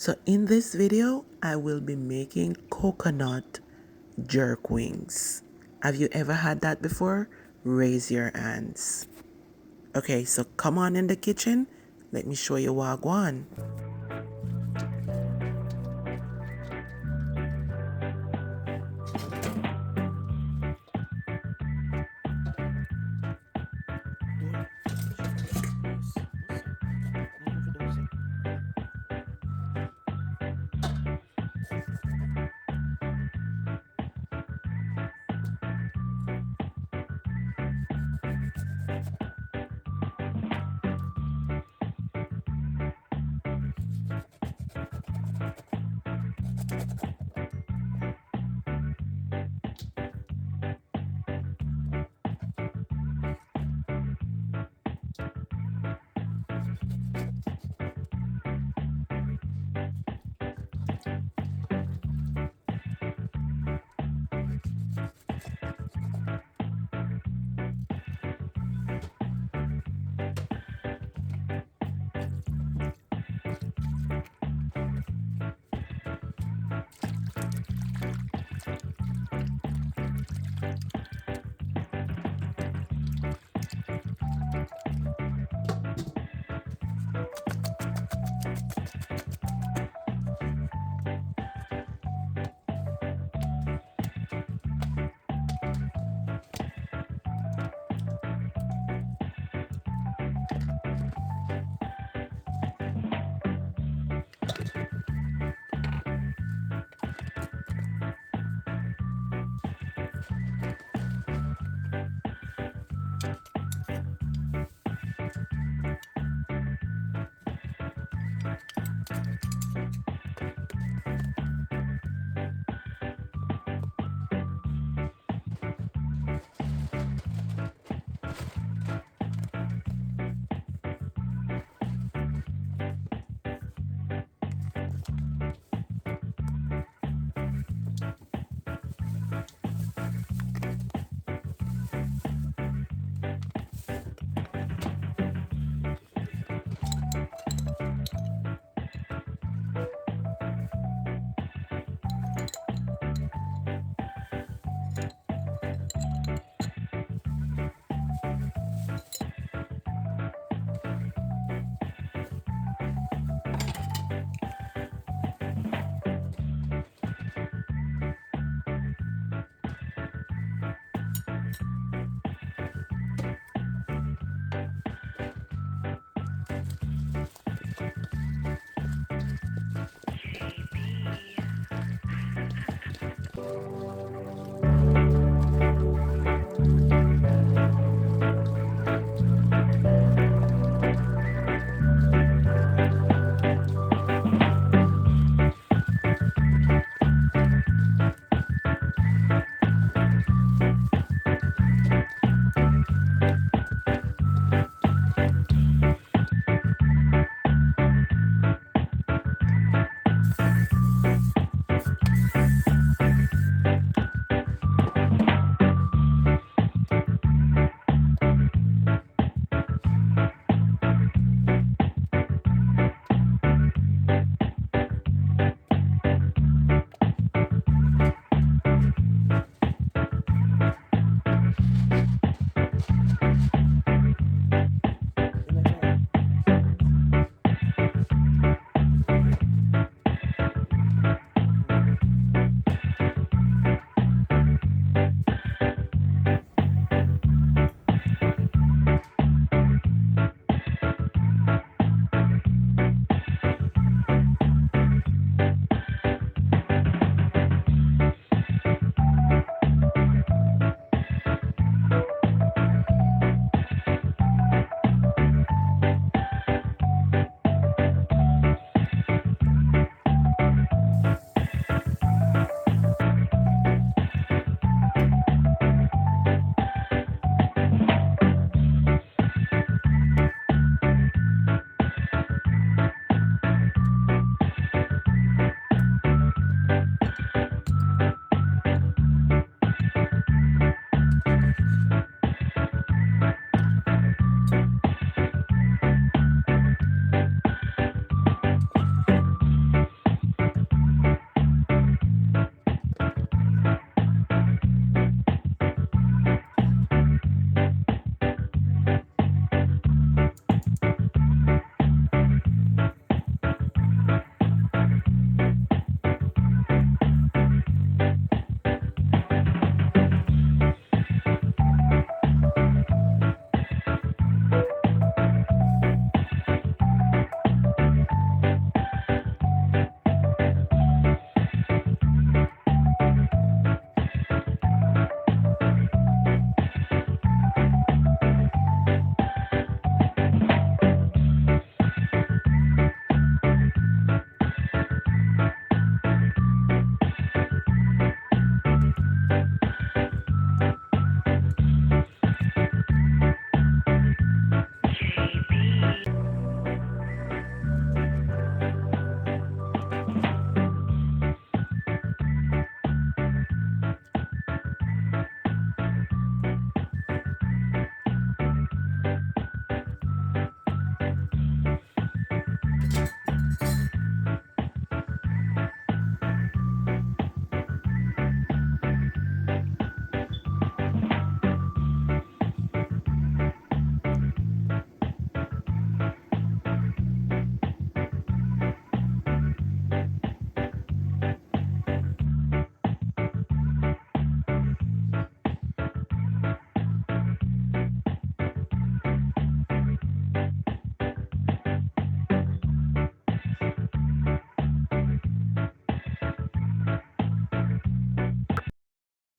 So in this video, I will be making coconut jerk wings. Have you ever had that before? Raise your hands. Okay, so come on in the kitchen. Let me show you wagwan.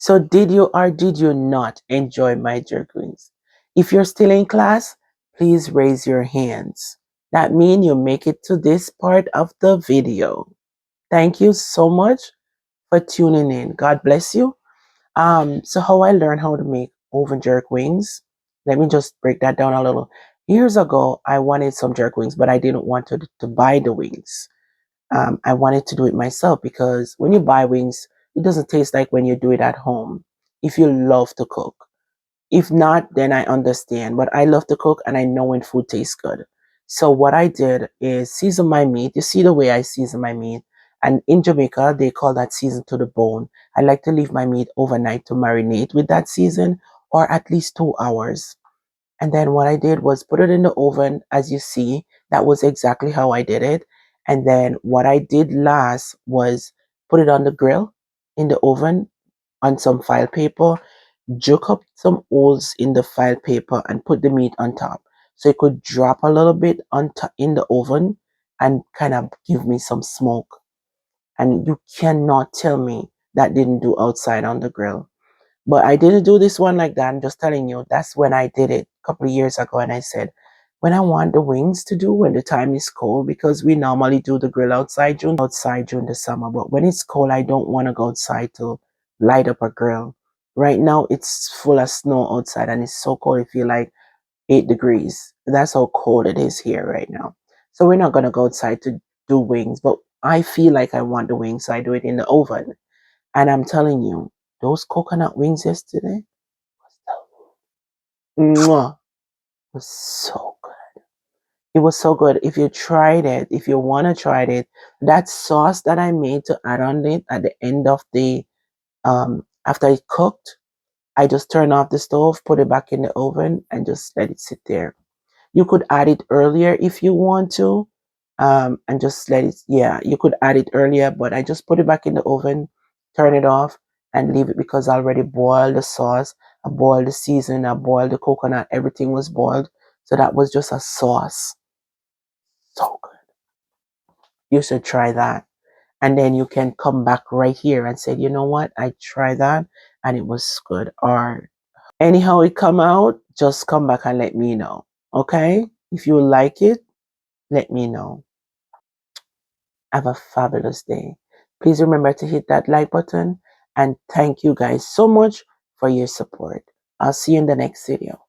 So did you or did you not enjoy my jerk wings? If you're still in class, please raise your hands. That means you make it to this part of the video. Thank you so much for tuning in. God bless you. So how I learned how to make oven jerk wings. Let me just break that down a little. Years ago, I wanted some jerk wings, but I didn't want to buy the wings. I wanted to do it myself because when you buy wings, it doesn't taste like when you do it at home. If you love to cook, if not, then I understand. But I love to cook and I know when food tastes good. So what I did is season my meat. You see the way I season my meat. And in Jamaica, they call that season to the bone. I like to leave my meat overnight to marinate with that season or at least 2 hours. And then what I did was put it in the oven, as you see. That was exactly how I did it. And then what I did last was put it on the grill in the oven on some file paper, juke up some holes in the file paper and put the meat on top. So it could drop a little bit on top in the oven and kind of give me some smoke. And you cannot tell me that didn't do outside on the grill. But I didn't do this one like that. I'm just telling you, that's when I did it a couple of years ago. And I said, when I want the wings to do when the time is cold, because we normally do the grill outside during the summer. But when it's cold, I don't want to go outside to light up a grill. Right now, it's full of snow outside and it's so cold. It feel like 8 degrees. That's how cold it is here right now. So we're not going to go outside to do wings. But I feel like I want the wings, so I do it in the oven. And I'm telling you, those coconut wings yesterday, mwah, was so good. It was so good. If you tried it, if you want to try it, that sauce that I made to add on it at the end of the, after it cooked, I just turn off the stove, put it back in the oven, and just let it sit there. You could add it earlier if you want to, and just let it, yeah, you could add it earlier, but I just put it back in the oven, turn it off, and leave it because I already boiled the sauce, I boiled the seasoning, I boiled the coconut, everything was boiled. So that was just a sauce. So good. You should try that. And then you can come back right here and say, you know what, I tried that and it was good. Or anyhow it come out, just come back and let me know. Okay? If you like it, let me know. Have a fabulous day. Please remember to hit that like button and thank you guys so much for your support. I'll see you in the next video.